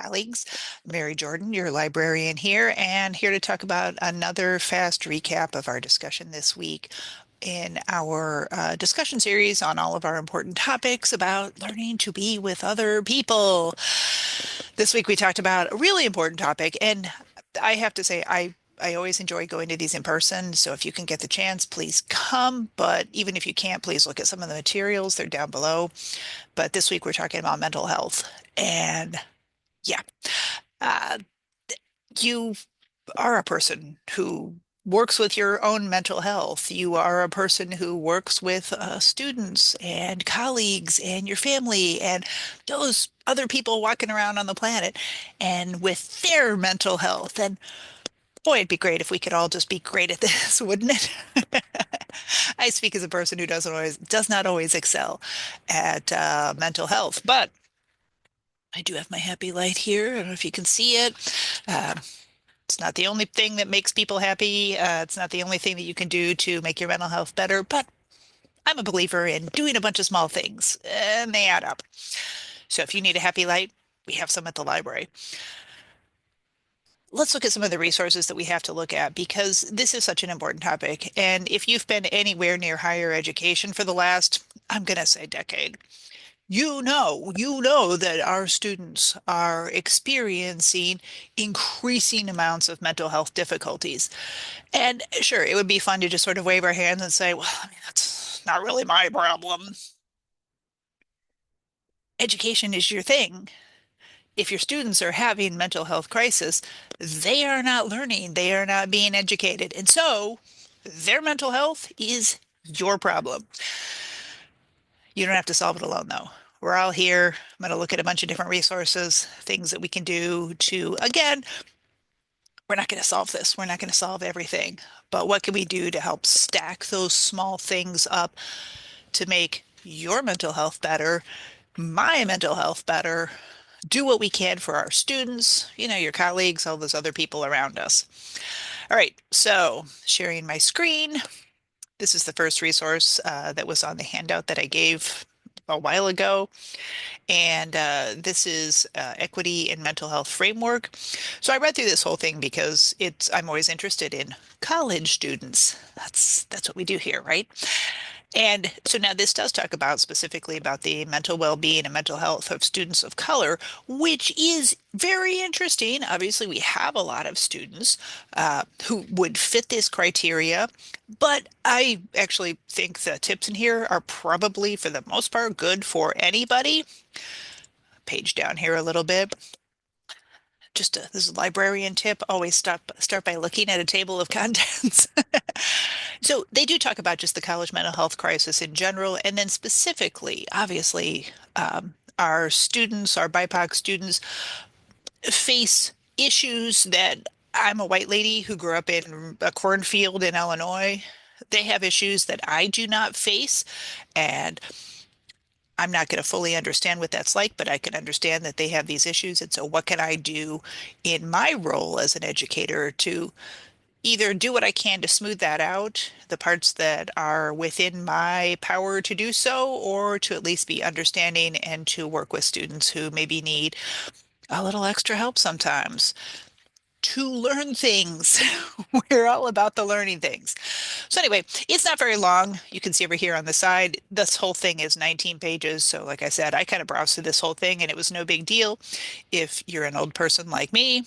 colleagues. Mary Jordan, your librarian here, and here to talk about another fast recap of our discussion this week in our discussion series on all of our important topics about learning to be with other people. This week we talked about a really important topic, and I have to say, I always enjoy going to these in person. So if you can get the chance, please come. But even if you can't, please look at some of the materials. They're down below. But this week we're talking about mental health. And yeah, uh, you are a person who works with your own mental health. You are a person who works with students and colleagues and your family and those other people walking around on the planet and with their mental health. And boy, it'd be great if we could all just be great at this, wouldn't it? I speak as a person who does not always excel at mental health, but I do have my happy light here. I don't know if you can see it. Uh, it's not the only thing that makes people happy. It's not the only thing that you can do to make your mental health better, but I'm a believer in doing a bunch of small things, and they add up. So if you need a happy light, we have some at the library. Let's look at some of the resources that we have to look at because this is such an important topic. And if you've been anywhere near higher education for the last, I'm going to say decade, you know that our students are experiencing increasing amounts of mental health difficulties. And sure, it would be fun to just sort of wave our hands and say, well, I mean, that's not really my problem. Education is your thing. If your students are having mental health crisis, they are not learning, they are not being educated. And so their mental health is your problem. You don't have to solve it alone, though. We're all here. I'm going to look at a bunch of different resources, things that we can do to, again, we're not going to solve this. We're not going to solve everything. But what can we do to help stack those small things up to make your mental health better, my mental health better, do what we can for our students, your colleagues, all those other people around us. All right, so sharing my screen. This is the first resource that was on the handout that I gave a while ago. And this is Equity in Mental Health Framework. So I read through this whole thing because I'm always interested in college students. That's what we do here, right? And so now this does talk about specifically about the mental well-being and mental health of students of color, which is very interesting. Obviously, we have a lot of students who would fit this criteria, but I actually think the tips in here are probably, for the most part, good for anybody. Page down here a little bit. This is a librarian tip. Always start by looking at a table of contents. So they do talk about just the college mental health crisis in general, and then specifically, obviously, our students, our BIPOC students, face issues that I'm a white lady who grew up in a cornfield in Illinois. They have issues that I do not face, and I'm not going to fully understand what that's like, but I can understand that they have these issues. And so, what can I do in my role as an educator to either do what I can to smooth that out, the parts that are within my power to do so, or to at least be understanding and to work with students who maybe need a little extra help sometimes to learn things. We're all about the learning things. So anyway, it's not very long. You can see over here on the side, this whole thing is 19 pages. So like I said, I kind of browsed through this whole thing and it was no big deal. If you're an old person like me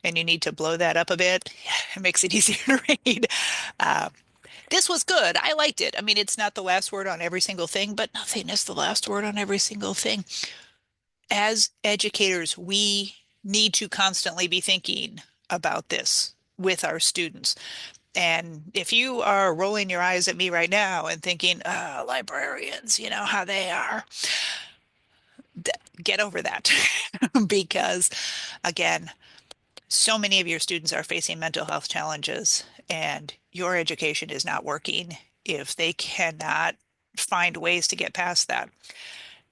and you need to blow that up a bit, it makes it easier to read. Uh, this was good. I liked it. I mean, it's not the last word on every single thing, but nothing is the last word on every single thing. As educators, we need to constantly be thinking about this with our students. And if you are rolling your eyes at me right now and thinking, librarians, you know how they are, get over that. Because, again, so many of your students are facing mental health challenges, and your education is not working if they cannot find ways to get past that.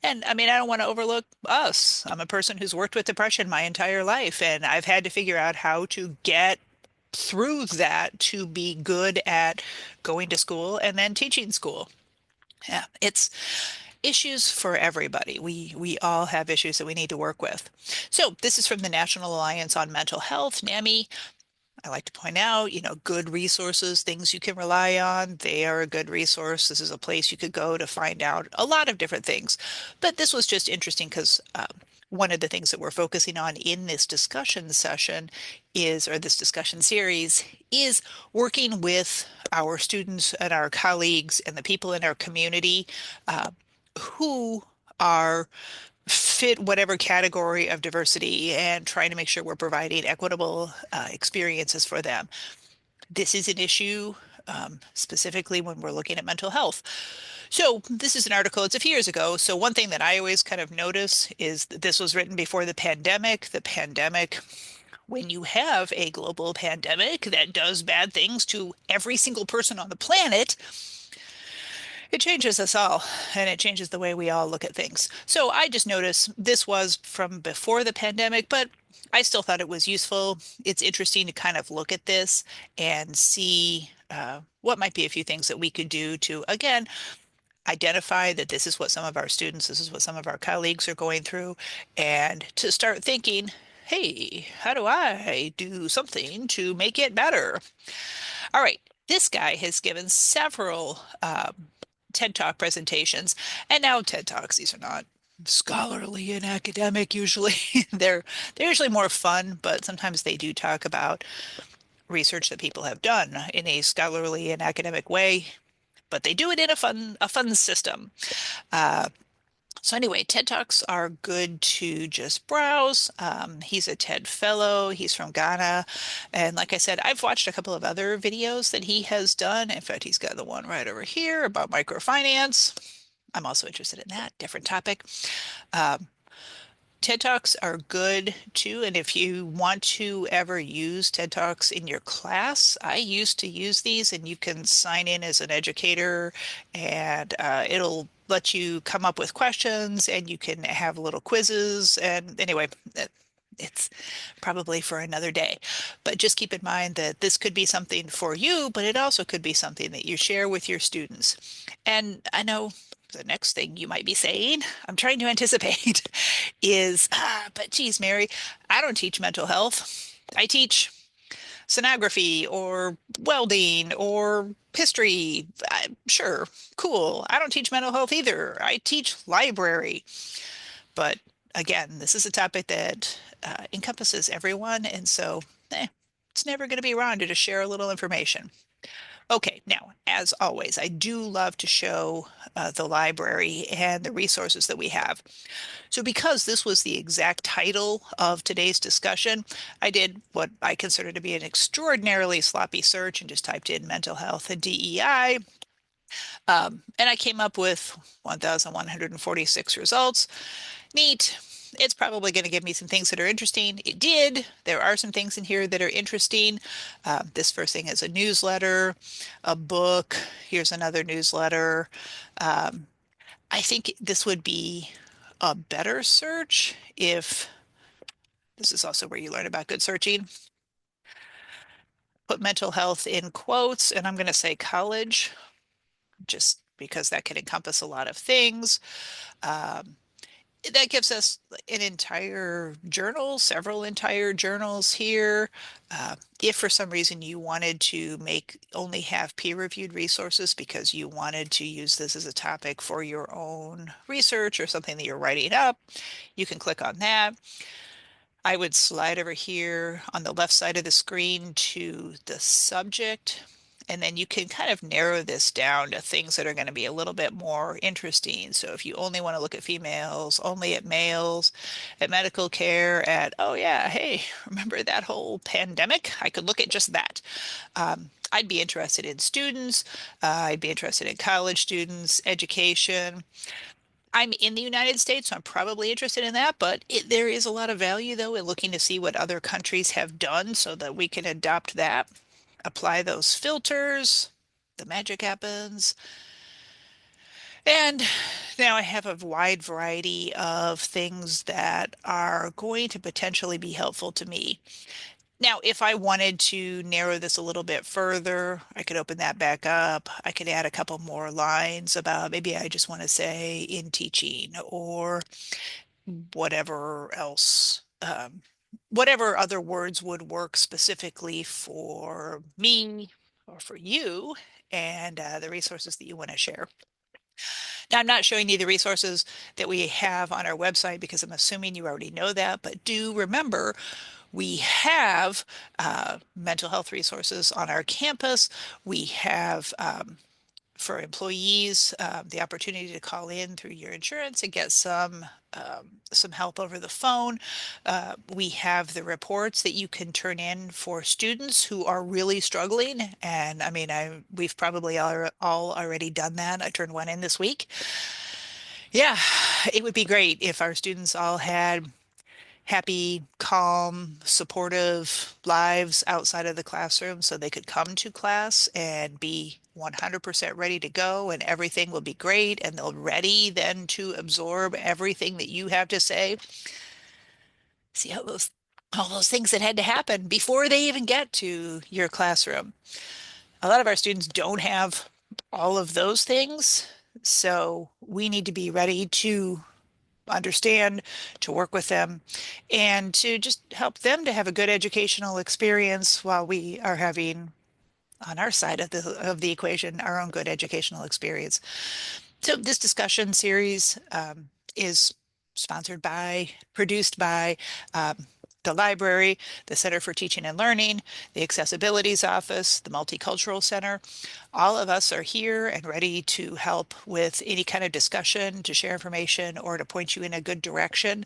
And I mean, I don't want to overlook us. I'm a person who's worked with depression my entire life, and I've had to figure out how to get through that to be good at going to school and then teaching school. Yeah, issues for everybody. We all have issues that we need to work with. So this is from the National Alliance on Mental Health, NAMI. I like to point out, good resources, things you can rely on. They are a good resource. This is a place you could go to find out a lot of different things. But this was just interesting because one of the things that we're focusing on in this discussion session is, or this discussion series, is working with our students and our colleagues and the people in our community uh, who are fit whatever category of diversity and trying to make sure we're providing equitable experiences for them. This is an issue specifically when we're looking at mental health. So this is an article, it's a few years ago. So one thing that I always kind of notice is that this was written before the pandemic. The pandemic, when you have a global pandemic that does bad things to every single person on the planet, it changes us all and it changes the way we all look at things. So I just noticed this was from before the pandemic, but I still thought it was useful. It's interesting to kind of look at this and see what might be a few things that we could do to, again, identify that this is what some of our students, this is what some of our colleagues are going through, and to start thinking, hey, how do I do something to make it better? All right, this guy has given several TED Talk presentations. And now TED Talks, these are not scholarly and academic usually. They're usually more fun, but sometimes they do talk about research that people have done in a scholarly and academic way, but they do it in a fun system. Uh, so anyway, TED Talks are good to just browse. He's a TED Fellow. He's from Ghana. And like I said, I've watched a couple of other videos that he has done. In fact, he's got the one right over here about microfinance. I'm also interested in that, different topic. Um, TED Talks are good too. And if you want to ever use TED Talks in your class, I used to use these, and you can sign in as an educator, and it'll let you come up with questions and you can have little quizzes. And anyway, it's probably for another day. But just keep in mind that this could be something for you, but it also could be something that you share with your students. And I know the next thing you might be saying, I'm trying to anticipate, is, but geez, Mary, I don't teach mental health. I teach sonography or welding or history. Sure, cool. I don't teach mental health either. I teach library. But again, this is a topic that encompasses everyone. And so it's never going to be wrong to just share a little information. Okay, now, as always, I do love to show the library and the resources that we have. So because this was the exact title of today's discussion, I did what I consider to be an extraordinarily sloppy search and just typed in mental health and DEI. And I came up with 1,146 results. Neat. It's probably going to give me some things that are interesting. It did. There are some things in here that are interesting. This first thing is a newsletter, a book. Here's another newsletter. Um, I think this would be a better search if this is also where you learn about good searching. Put mental health in quotes, and I'm going to say college, just because that can encompass a lot of things. Um, that gives us an entire journal, several entire journals here. If for some reason you wanted to only have peer-reviewed resources because you wanted to use this as a topic for your own research or something that you're writing up, you can click on that. I would slide over here on the left side of the screen to the subject, and then you can kind of narrow this down to things that are going to be a little bit more interesting. So if you only want to look at females, only at males, at medical care, oh yeah, hey, remember that whole pandemic? I could look at just that. I'd be interested in students. I'd be interested in college students, education. I'm in the United States, so I'm probably interested in that, but there is a lot of value, though, in looking to see what other countries have done so that we can adopt that, apply those filters, the magic happens. And now I have a wide variety of things that are going to potentially be helpful to me. Now, if I wanted to narrow this a little bit further, I could open that back up. I could add a couple more lines about maybe I just want to say in teaching or whatever else, whatever other words would work specifically for me or for you and the resources that you want to share. Now, I'm not showing you the resources that we have on our website because I'm assuming you already know that, but do remember we have mental health resources on our campus. We have for employees the opportunity to call in through your insurance and get some help over the phone. We have the reports that you can turn in for students who are really struggling. And I mean, we've probably all already done that. I turned one in this week. Yeah, it would be great if our students all had happy, calm, supportive lives outside of the classroom so they could come to class and be 100% ready to go and everything will be great and they're ready then to absorb everything that you have to say. See how those all those things that had to happen before they even get to your classroom. A lot of our students don't have all of those things, so we need to be ready to understand, to work with them, and to just help them to have a good educational experience while we are having on our side of the equation our own good educational experience. So this discussion series is sponsored by, produced by the library, the Center for Teaching and Learning, the Accessibilities Office, the Multicultural Center. All of us are here and ready to help with any kind of discussion, to share information, or to point you in a good direction.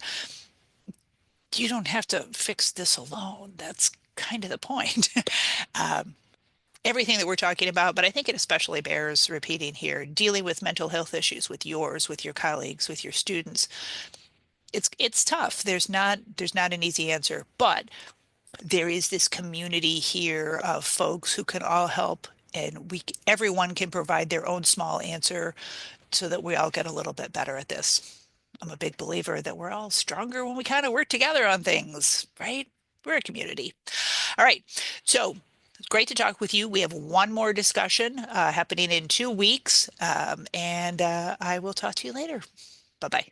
You don't have to fix this alone. That's kind of the point. Um, Everything that we're talking about, but I think it especially bears repeating here, dealing with mental health issues with yours, with your colleagues, with your students. It's tough. There's not an easy answer, but there is this community here of folks who can all help and everyone can provide their own small answer so that we all get a little bit better at this. I'm a big believer that we're all stronger when we kind of work together on things, right? We're a community. All right. So it's great to talk with you. We have one more discussion happening in 2 weeks, and I will talk to you later. Bye bye.